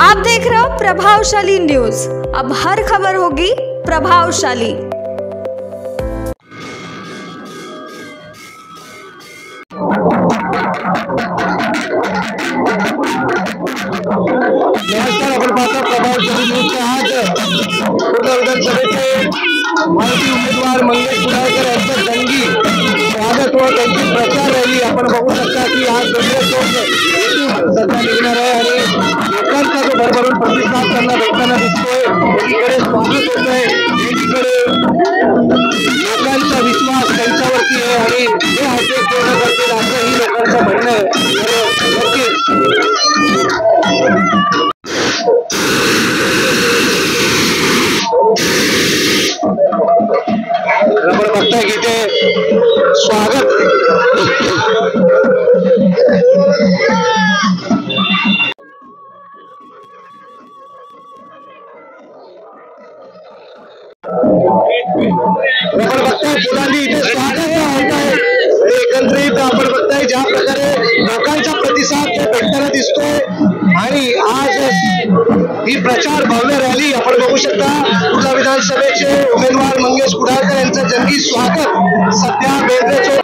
आप देख रहे हो प्रभावशाली न्यूज। अब हर खबर होगी प्रभावशाली। माहिती उमेदवार मंगेश कुडाळकर यांचं जंगी स्वागत व त्यांची प्रचार रॅली आपण बघू शकता की आज सध्या निघणार आहे आणि लोकांचा जो भरभरून प्रतिसाद त्यांना भेटताना दिसतोय। एकीकडे स्वागत होत आहे, एकीकडे लोकांचा विश्वास त्यांच्यावरती आहे आणि हे आदेश पूर्ण करतील असंही लोकांचं म्हणणं आहे। आपण बघताय की ते स्वागत आपण बघताय फुलांनी इथे स्वागत होत आहे। एकंदरीत आपण बघताय ज्या प्रकारे लोकांचा प्रतिसाद भेटताना दिसतोय आणि आज ही प्रचार भव्य रॅली आपण बघू शकता। कुर्ला विधानसभेचे उमेदवार मंगेश कुडाळकर यांचं जंगी स्वागत सध्या बेळगावच्या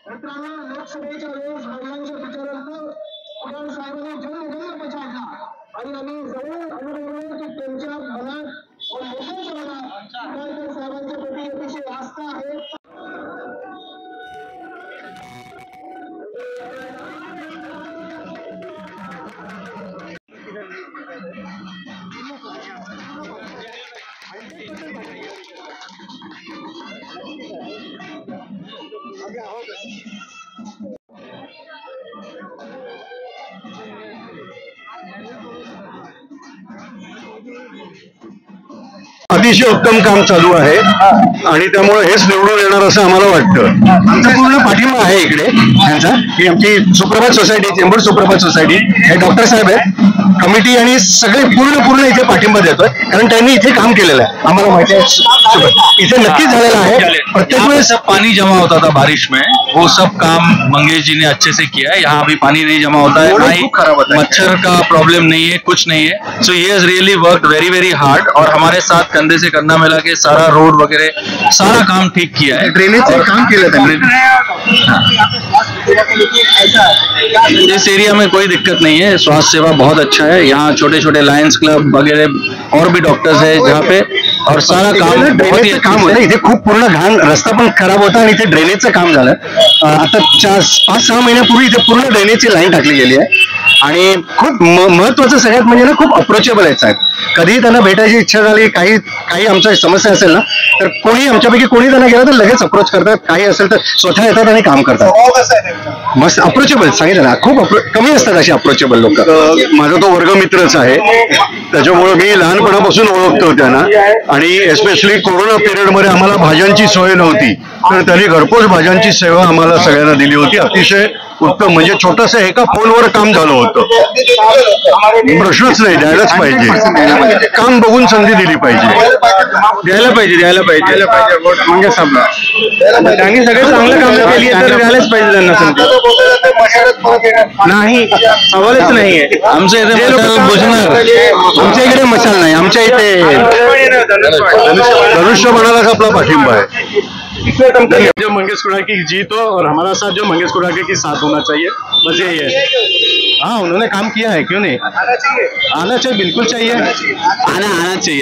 मित्रांनो, लोकसभेच्या वेळेस महिलांच्या प्रचारार्थ कुडाळ साहेबांनी जनगणना बजावला आणि आम्ही जवळ अनुभवलं की त्यांच्या मनात व लोकांच्या मनात कुडाळकर साहेबांच्या प्रती अतिशय आस्था आहे। अतिशय उत्तम काम चालू आहे आणि त्यामुळे हेच निवडून येणार असं आम्हाला वाटतं। आमचा पूर्ण पाठिंबा आहे इकडे त्यांचा। ही आमची सुप्रभात सोसायटी, चेंबूर सुप्रभात सोसायटी, हे डॉक्टर साहेब आहेत, कमिटी आणि सगळे पूर्ण इथे पाठिंबा देतोय कारण त्यांनी इथे काम केलेलं आहे। आम्हाला माहिती आहे इथे नक्कीच झालेलं आहे। प्रत्येक वेळेस पानी जमा होता था बारिश में, वो सब काम मंगेश जी ने अच्छे से किया है। यहाँ अभी पानी नहीं जमा होता है, नहीं मच्छर का प्रॉब्लम नहीं है, कुछ नहीं है। So he has really worked very hard और हमारे साथ कंधे से कंधा मिला के सारा रोड वगैरह सारा काम ठीक किया है। ड्रेनेज काम किया इस एरिया में कोई दिक्कत नहीं है, स्वास्थ्य सेवा बहुत अच्छा है। यहाँ छोटे छोटे लायंस क्लब वगैरह और भी डॉक्टर्स है जहाँ पे, और सारा काम ड्रेनेजचं काम होतं। इथे खूप पूर्ण घाण रस्ता पण खराब होता आणि इथे ड्रेनेजचं काम झालं। आता 5-6 महिन्यापूर्वी इथे पूर्ण ड्रेनेजची लाईन टाकली गेली आहे आणि खूप महत्वाचं सगळ्यात म्हणजे ना खूप अप्रोचेबल आहेत साहेब। कधीही त्यांना भेटायची इच्छा झाली, काही आमच्या समस्या असेल ना, तर कोणी आमच्यापैकी कोणी त्यांना गेलं तर लगेच अप्रोच करतात. काही असेल तर स्वतः येतात आणि काम करतात. मस्त अप्रोचेबल सांगितलं ना, खूप कमी असतात अशी अप्रोचेबल लोक. माझा तो वर्गमित्रच आहे, त्याच्यामुळे मी लहानपणापासून ओळखतो त्यांना. आणि एस्पेशली कोरोना पिरियडमध्ये आम्हाला भाज्यांची सोय नव्हती, तर त्यांनी घरपोच भाज्यांची सेवा आम्हाला सगळ्यांना दिली होती. अतिशय उत्तम, म्हणजे छोटंसं एका फोनवर काम झालं होतं. प्रश्नच नाही, द्यायलाच पाहिजे. काम बघून संधी दिली पाहिजे. द्यायला पाहिजे मंगेश साहेबला. त्यांनी सगळे चांगलं काम केली तर द्यायलाच पाहिजे त्यांना संधी. नाही, सवालच नाहीये. आमच्या इथे बुजणार, आमच्या इकडे मशाल नाही, आमच्या इथे धनुष्यबाणालाच आपला पाठिंबा आहे. जो मंगेश कुड़ाके की जीत हो और हमारा साथ जो मंगेश कुड़ाके की साथ होना चाहिए, बस यही है. हाँ, उन्होंने काम किया है, क्यों नहीं आना चाहिए, बिल्कुल चाहिए. आना चाहिए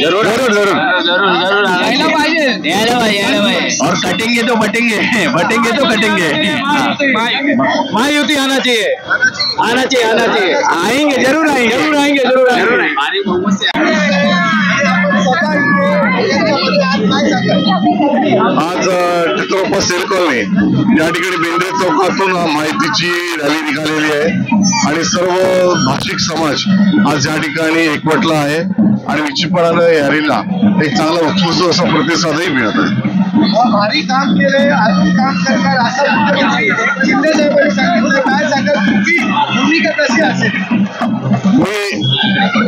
जरूर आना चाहिए. और कटेंगे तो बटेंगे तो कटेंगे. महायुति आना चाहिए. आएंगे, जरूर आएंगे. आज ठिकरोपा सेल कॉलनी या ठिकाणी बेंद्रे चौकातून माहितीची रॅली निघालेली आहे आणि सर्व भाषिक समाज आज या ठिकाणी एकवटला आहे आणि निश्चितपणानं या रॅलीला एक चांगला उत्कृष्ट असा प्रतिसादही मिळत आहे. भारी काम केलंय, अजून काम करणार असं मुख्यमंत्री शिंदे साहेबांनी सांगितलं. काय सांगाल, तुमची भूमिका कशी असेल?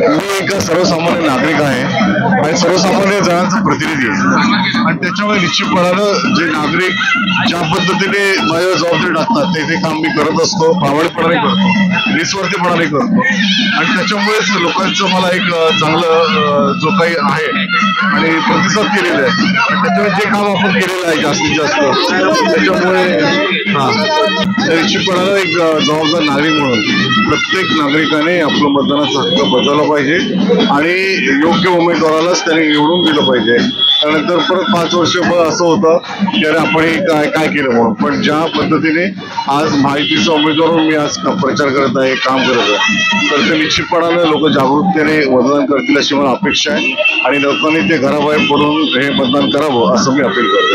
मी एका सर्वसामान्य नागरिक आहे आणि सर्वसामान्य जणांचा प्रतिनिधी आहे आणि त्याच्यामुळे निश्चितपणानं जे नागरिक ज्या पद्धतीने माझ्या जबाबदारी टाकतात ते काम मी करत असतो, प्रामाणिकपणाने करतो, निस्वार्थीपणाने करतो आणि त्याच्यामुळेच लोकांचं मला एक चांगलं जो काही आहे आणि प्रतिसाद केलेला आहे आणि त्याच्यामुळे जे काम आपण केलेलं आहे जास्तीत जास्त त्याच्यामुळे निश्चितपणानं एक जबाबदार नागरिक म्हणून प्रत्येक नागरिकाने आपलं मतदानाचा हक्क बजावला पाहिजे आणि योग्य उमेदवारालाच त्याने निवडून दिलं पाहिजे. त्यानंतर परत 5 वर्ष असं होतं की अरे आपण काय केलं म्हणून, पण ज्या पद्धतीने आज माहितीचा उमेदवार म्हणून मी आज प्रचार करत आहे, काम करत आहे, तर ते निश्चितपणानं लोक जागरूकतेने मतदान करतील अशी मला अपेक्षा आहे आणि लोकांनी ते घराबाहेर पडून हे मतदान करावं असं मी अपील करतो.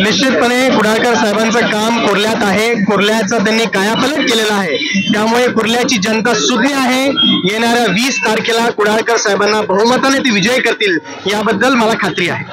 निश्चितपणे कुडाळकर साहेबांचं काम कुर्ल्यात आहे. कुर्ल्याचा त्यांनी कायापालट केलेला आहे, त्यामुळे कुर्ल्याची जनता सुज्ञ आहे. येणाऱ्या 20 तारखेला कुडाळकर साहेबांना बहुमताने ते विजय करतील याबद्दल मला खात्री आहे.